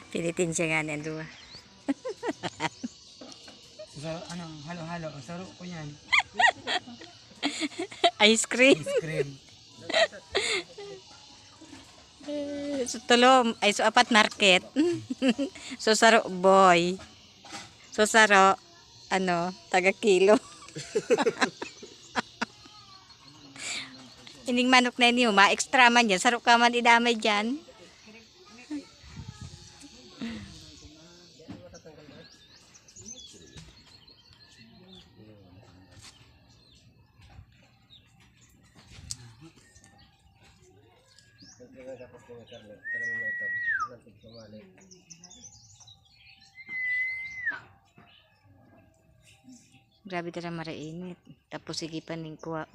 Pilitin siya nga niyan, duwa. So, ano, halo-halo. Saro ko yan. Ice cream. Ice cream. So, tulo, ay so apat market. So, saro boy. So, saro, ano, taga kilo. Ining manok na niyo, ma-extra man yan. Saro ka man idamay dyan. Grabe talaga marainit. Tapos sige pa ning kuha.